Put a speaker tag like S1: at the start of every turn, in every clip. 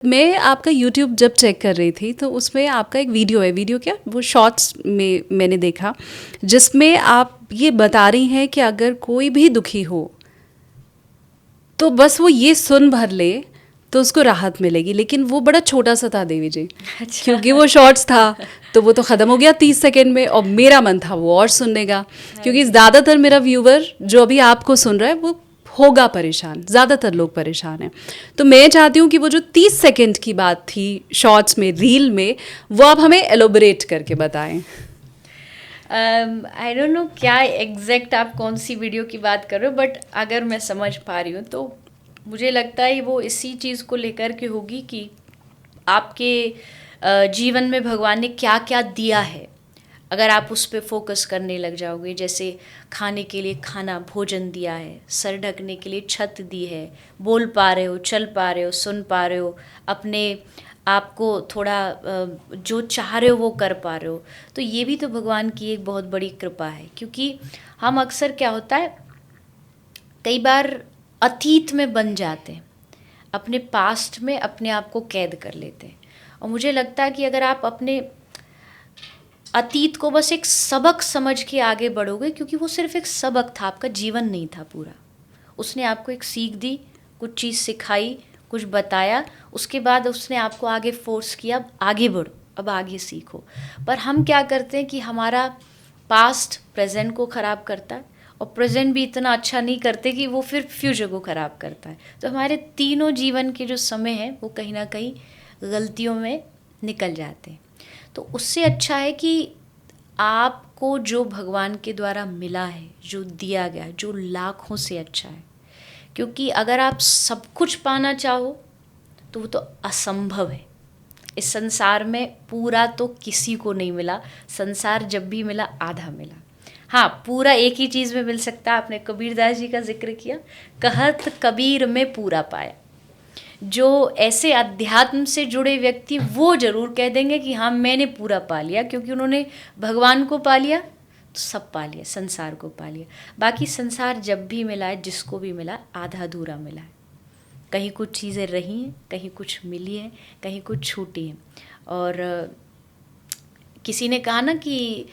S1: मैं आपका यूट्यूब जब चेक कर रही थी तो उसमें आपका एक वीडियो क्या वो शॉर्ट्स में मैंने देखा, जिसमें आप ये बता रही हैं कि अगर कोई भी दुखी हो तो बस वो ये सुन भर ले तो उसको राहत मिलेगी। लेकिन वो बड़ा छोटा सा था देवी जी,
S2: अच्छा।
S1: क्योंकि वो शॉर्ट्स था तो वो तो ख़त्म हो गया 30 सेकेंड में, और मेरा मन था वो और सुनने का, क्योंकि ज़्यादातर मेरा व्यूवर जो अभी आपको सुन रहा है वो होगा परेशान, ज़्यादातर लोग परेशान हैं। तो मैं चाहती हूँ कि वो जो 30 सेकेंड की बात थी शॉर्ट्स में, रील में, वो आप हमें एलोबरेट करके बताएं।
S2: आई डोंट नो क्या एग्जैक्ट आप कौन सी वीडियो की बात कर रहे हो, बट अगर मैं समझ पा रही हूँ तो मुझे लगता है वो इसी चीज़ को लेकर के होगी कि आपके जीवन में भगवान ने क्या क्या दिया है। अगर आप उस पर फोकस करने लग जाओगे, जैसे खाने के लिए खाना, भोजन दिया है, सर ढकने के लिए छत दी है, बोल पा रहे हो, चल पा रहे हो, सुन पा रहे हो, अपने आपको थोड़ा जो चाह रहे हो वो कर पा रहे हो, तो ये भी तो भगवान की एक बहुत बड़ी कृपा है। क्योंकि हम अक्सर क्या होता है, कई बार अतीत में बन जाते हैं, अपने पास्ट में अपने आप को कैद कर लेते हैं। और मुझे लगता है कि अगर आप अपने अतीत को बस एक सबक समझ के आगे बढ़ोगे, क्योंकि वो सिर्फ एक सबक था, आपका जीवन नहीं था पूरा। उसने आपको एक सीख दी, कुछ चीज़ सिखाई, कुछ बताया, उसके बाद उसने आपको आगे फोर्स किया, अब आगे बढ़ो, अब आगे सीखो। पर हम क्या करते हैं कि हमारा पास्ट प्रेजेंट को ख़राब करता है, और प्रेजेंट भी इतना अच्छा नहीं करते कि वो फिर फ्यूचर को ख़राब करता है। तो हमारे तीनों जीवन के जो समय हैं वो कहीं ना कहीं गलतियों में निकल जाते हैं। तो उससे अच्छा है कि आपको जो भगवान के द्वारा मिला है, जो दिया गया है, जो लाखों से अच्छा है। क्योंकि अगर आप सब कुछ पाना चाहो तो वो तो असंभव है। इस संसार में पूरा तो किसी को नहीं मिला, संसार जब भी मिला आधा मिला। हाँ, पूरा एक ही चीज़ में मिल सकता है। आपने कबीरदास जी का जिक्र किया, कहत कबीर में पूरा पाया। जो ऐसे अध्यात्म से जुड़े व्यक्ति, वो जरूर कह देंगे कि हाँ मैंने पूरा पा लिया, क्योंकि उन्होंने भगवान को पा लिया तो सब पा लिया, संसार को पा लिया। बाकी संसार जब भी मिला है, जिसको भी मिला, आधा अधूरा मिला है। कहीं कुछ चीज़ें रही हैं, कहीं कुछ मिली हैं, कहीं कुछ छूटी हैं। और किसी ने कहा ना कि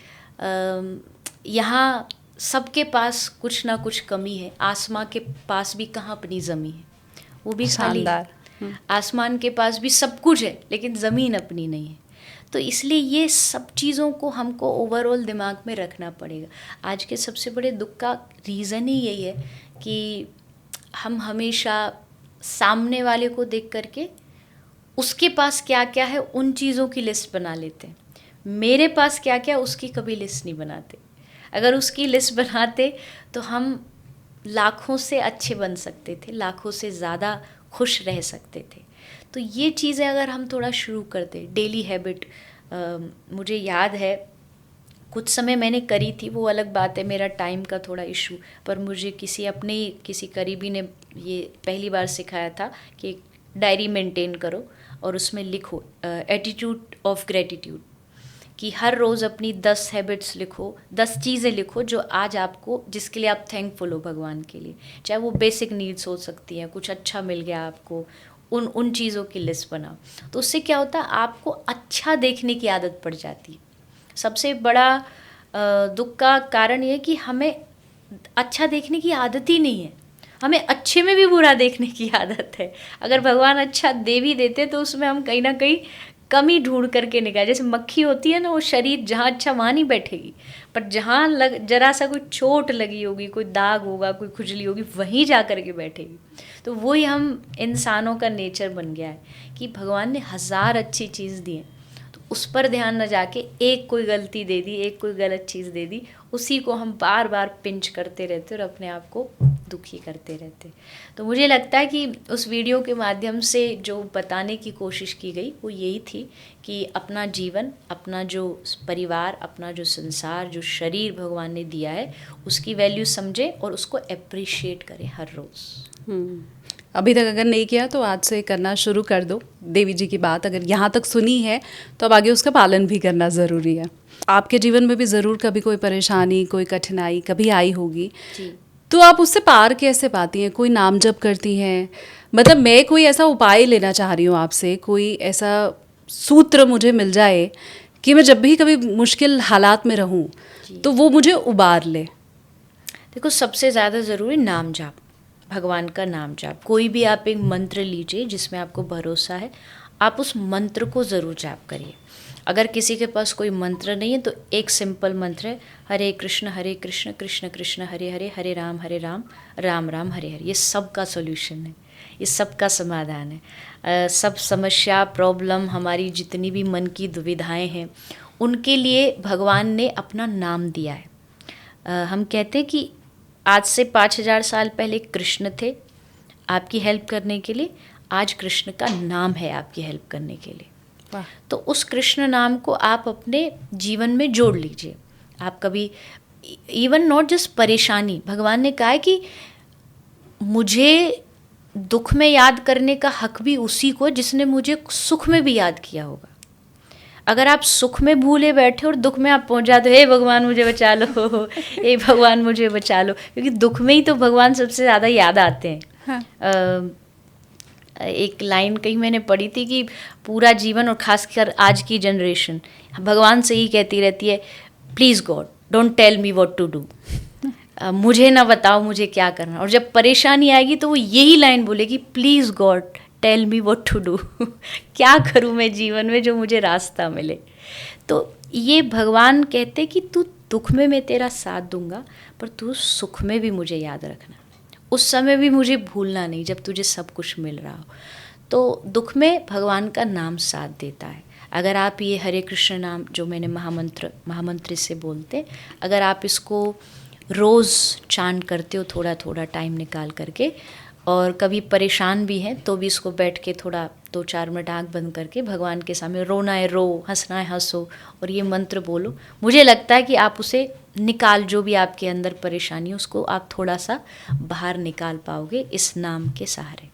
S2: यहाँ सबके पास कुछ ना कुछ कमी है, आसमां के पास भी कहाँ अपनी ज़मीन है, वो भी खाली है। आसमान के पास भी सब कुछ है लेकिन ज़मीन अपनी नहीं है। तो इसलिए ये सब चीज़ों को हमको ओवरऑल दिमाग में रखना पड़ेगा। आज के सबसे बड़े दुख का रीज़न ही यही है कि हम हमेशा सामने वाले को देख करके उसके पास क्या क्या है उन चीज़ों की लिस्ट बना लेते हैं। मेरे पास क्या क्या, उसकी कभी लिस्ट नहीं बनाते। अगर उसकी लिस्ट बनाते तो हम लाखों से अच्छे बन सकते थे, लाखों से ज़्यादा खुश रह सकते थे। तो ये चीज़ें अगर हम थोड़ा शुरू करते, डेली हैबिट, मुझे याद है कुछ समय मैंने करी थी, वो अलग बात है, मेरा टाइम का थोड़ा इशू, पर मुझे किसी करीबी ने ये पहली बार सिखाया था कि डायरी मेंटेन करो और उसमें लिखो एटीट्यूड ऑफ ग्रेटिट्यूड, कि हर रोज़ अपनी 10 हैबिट्स लिखो, 10 चीज़ें लिखो जो आज आपको, जिसके लिए आप थैंकफुल हो भगवान के लिए। चाहे वो बेसिक नीड्स हो सकती हैं, कुछ अच्छा मिल गया आपको, उन चीज़ों की लिस्ट बनाओ। तो उससे क्या होता है, आपको अच्छा देखने की आदत पड़ जाती है। सबसे बड़ा दुख का कारण ये है कि हमें अच्छा देखने की आदत ही नहीं है, हमें अच्छे में भी बुरा देखने की आदत है। अगर भगवान अच्छा दे भी देते तो उसमें हम कहीं ना कहीं कमी ढूंढ करके निकाल। जैसे मक्खी होती है ना, वो शरीर जहाँ अच्छा वहाँ नहीं बैठेगी, पर जहाँ जरा सा कोई चोट लगी होगी, कोई दाग होगा, कोई खुजली होगी, वहीं जा कर के बैठेगी। तो वही हम इंसानों का नेचर बन गया है कि भगवान ने 1000 अच्छी चीज़ दी है, तो उस पर ध्यान न जाके एक कोई गलती दे दी, एक कोई गलत चीज़ दे दी, उसी को हम बार बार पिंच करते रहते और अपने आप को दुखी करते रहते। तो मुझे लगता है कि उस वीडियो के माध्यम से जो बताने की कोशिश की गई वो यही थी कि अपना जीवन, अपना जो परिवार, अपना जो संसार, जो शरीर भगवान ने दिया है, उसकी वैल्यू समझें और उसको अप्रिशिएट करें हर रोज़।
S1: अभी तक अगर नहीं किया तो आज से करना शुरू कर दो। देवी जी की बात अगर यहाँ तक सुनी है तो अब आगे उसका पालन भी करना ज़रूरी है। आपके जीवन में भी ज़रूर कभी कोई परेशानी, कोई कठिनाई कभी आई होगी, तो आप उससे पार कैसे पाती हैं? कोई नाम जप करती हैं, मतलब मैं कोई ऐसा उपाय लेना चाह रही हूँ आपसे, कोई ऐसा सूत्र मुझे मिल जाए कि मैं जब भी कभी मुश्किल हालात में रहूँ तो वो मुझे उबार ले।
S2: देखो, सबसे ज़्यादा ज़रूरी नाम जाप, भगवान का नाम जाप। कोई भी आप एक मंत्र लीजिए जिसमें आपको भरोसा है, आप उस मंत्र को ज़रूर जाप करिए। अगर किसी के पास कोई मंत्र नहीं है तो एक सिंपल मंत्र है, हरे कृष्ण कृष्ण कृष्ण हरे हरे, हरे राम राम राम हरे हरे। ये सब का सॉल्यूशन है, ये सब का समाधान है। सब समस्या, प्रॉब्लम, हमारी जितनी भी मन की दुविधाएं हैं, उनके लिए भगवान ने अपना नाम दिया है। हम कहते हैं कि आज से 5000 साल पहले कृष्ण थे आपकी हेल्प करने के लिए, आज कृष्ण का नाम है आपकी हेल्प करने के लिए। तो उस कृष्ण नाम को आप अपने जीवन में जोड़ लीजिए। आप कभी इवन नॉट जस्ट परेशानी, भगवान ने कहा है कि मुझे दुख में याद करने का हक भी उसी को जिसने मुझे सुख में भी याद किया होगा। अगर आप सुख में भूले बैठे और दुख में आप पहुंच जाते हो, हे भगवान मुझे बचा लो, हे भगवान मुझे बचा लो, क्योंकि दुख में ही तो भगवान सबसे ज़्यादा याद आते हैं। हाँ। एक लाइन कहीं मैंने पढ़ी थी कि पूरा जीवन और खासकर आज की जनरेशन भगवान से ही कहती रहती है, please God don't tell me what to do, मुझे ना बताओ मुझे क्या करना। और जब परेशानी आएगी तो वो यही लाइन बोलेगी, please God tell me what to do, क्या करूँ मैं जीवन में जो मुझे रास्ता मिले। तो ये भगवान कहते कि तू दुख में मैं तेरा साथ दूंगा, पर तू सुख में भी मुझे याद रखना, उस समय भी मुझे भूलना नहीं जब तुझे सब कुछ मिल रहा हो। तो दुख में भगवान का नाम साथ देता है। अगर आप ये हरे कृष्ण नाम जो मैंने महामंत्र से बोलते, अगर आप इसको रोज़ चांट करते हो थोड़ा थोड़ा टाइम निकाल करके, और कभी परेशान भी हैं तो भी इसको बैठ के थोड़ा 2-4 मिनट आँख बंद करके भगवान के सामने रोना है रो, हंसना है हंसो, और ये मंत्र बोलो, मुझे लगता है कि आप उसे निकाल, जो भी आपके अंदर परेशानी उसको आप थोड़ा सा बाहर निकाल पाओगे इस नाम के सहारे।